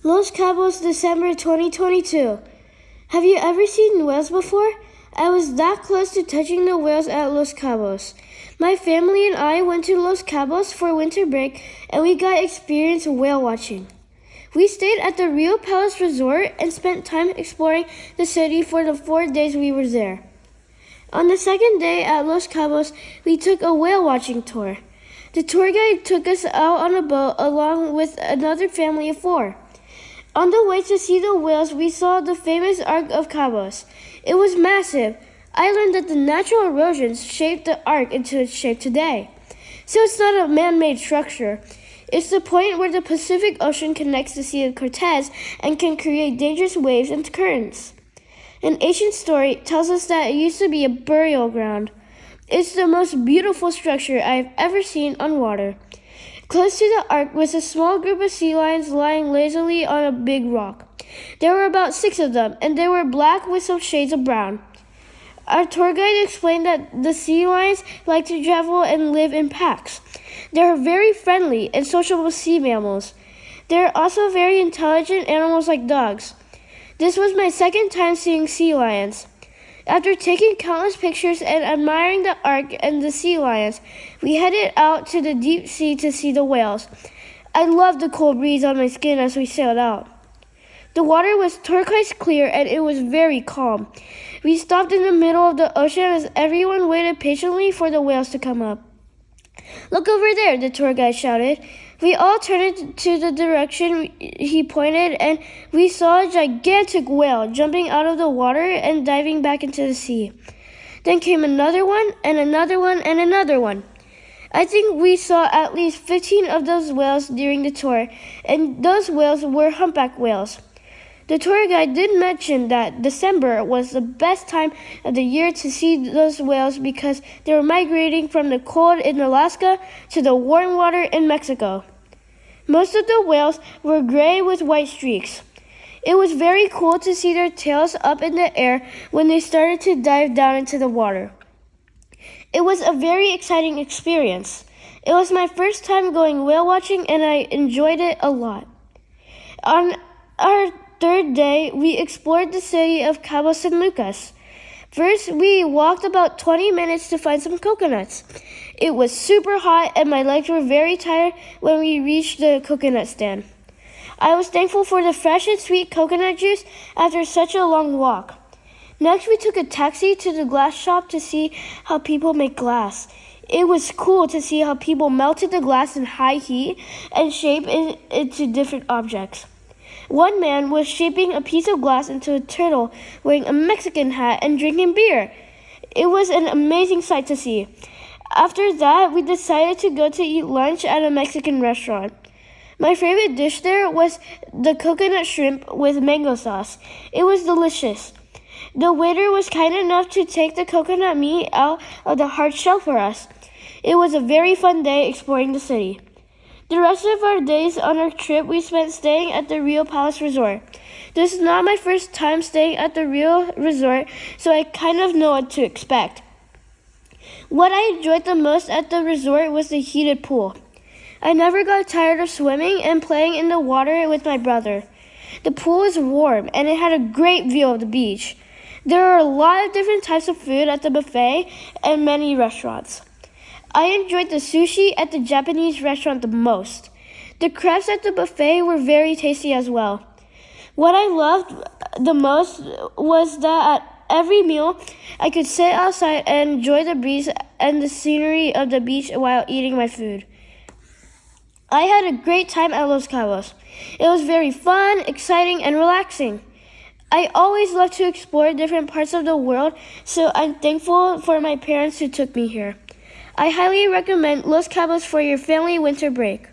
Los Cabos December 2022. Have you ever seen whales before? I was that close to touching the whales at Los Cabos. My family and I went to Los Cabos for winter break and we got experience whale watching. We stayed at the Rio Palace Resort and spent time exploring the city for the 4 days we were there. On the second day at Los Cabos, we took a whale watching tour. The tour guide took us out on a boat along with another family of 4. On the way to see the whales, we saw the famous Ark of Cabos. It was massive. I learned that the natural erosions shaped the Ark into its shape today. So it's not a man-made structure. It's the point where the Pacific Ocean connects the Sea of Cortez and can create dangerous waves and currents. An ancient story tells us that it used to be a burial ground. It's the most beautiful structure I've ever seen on water. Close to the Ark was a small group of sea lions lying lazily on a big rock. There were about 6 of them, and they were black with some shades of brown. Our tour guide explained that the sea lions like to travel and live in packs. They are very friendly and sociable sea mammals. They are also very intelligent animals like dogs. This was my second time seeing sea lions. After taking countless pictures and admiring the Ark and the sea lions, we headed out to the deep sea to see the whales. I loved the cold breeze on my skin as we sailed out. The water was turquoise clear and it was very calm. We stopped in the middle of the ocean as everyone waited patiently for the whales to come up. "Look over there," the tour guide shouted. We all turned to the direction he pointed, and we saw a gigantic whale jumping out of the water and diving back into the sea. Then came another one, and another one, and another one. I think we saw at least 15 of those whales during the tour, and those whales were humpback whales. The tour guide did mention that December was the best time of the year to see those whales because they were migrating from the cold in Alaska to the warm water in Mexico. Most of the whales were gray with white streaks. It was very cool to see their tails up in the air when they started to dive down into the water. It was a very exciting experience. It was my first time going whale watching and I enjoyed it a lot. On our third day, we explored the city of Cabo San Lucas. First, we walked about 20 minutes to find some coconuts. It was super hot and my legs were very tired when we reached the coconut stand. I was thankful for the fresh and sweet coconut juice after such a long walk. Next, we took a taxi to the glass shop to see how people make glass. It was cool to see how people melted the glass in high heat and shaped it into different objects. One man was shaping a piece of glass into a turtle wearing a Mexican hat and drinking beer. It was an amazing sight to see. After that, we decided to go to eat lunch at a Mexican restaurant. My favorite dish there was the coconut shrimp with mango sauce. It was delicious. The waiter was kind enough to take the coconut meat out of the hard shell for us. It was a very fun day exploring the city. The rest of our days on our trip we spent staying at the Rio Palace Resort. This is not my first time staying at the Rio Resort, so I kind of know what to expect. What I enjoyed the most at the resort was the heated pool. I never got tired of swimming and playing in the water with my brother. The pool was warm and it had a great view of the beach. There are a lot of different types of food at the buffet and many restaurants. I enjoyed the sushi at the Japanese restaurant the most. The crabs at the buffet were very tasty as well. What I loved the most was that at every meal, I could sit outside and enjoy the breeze and the scenery of the beach while eating my food. I had a great time at Los Cabos. It was very fun, exciting, and relaxing. I always love to explore different parts of the world, so I'm thankful for my parents who took me here. I highly recommend Los Cabos for your family winter break.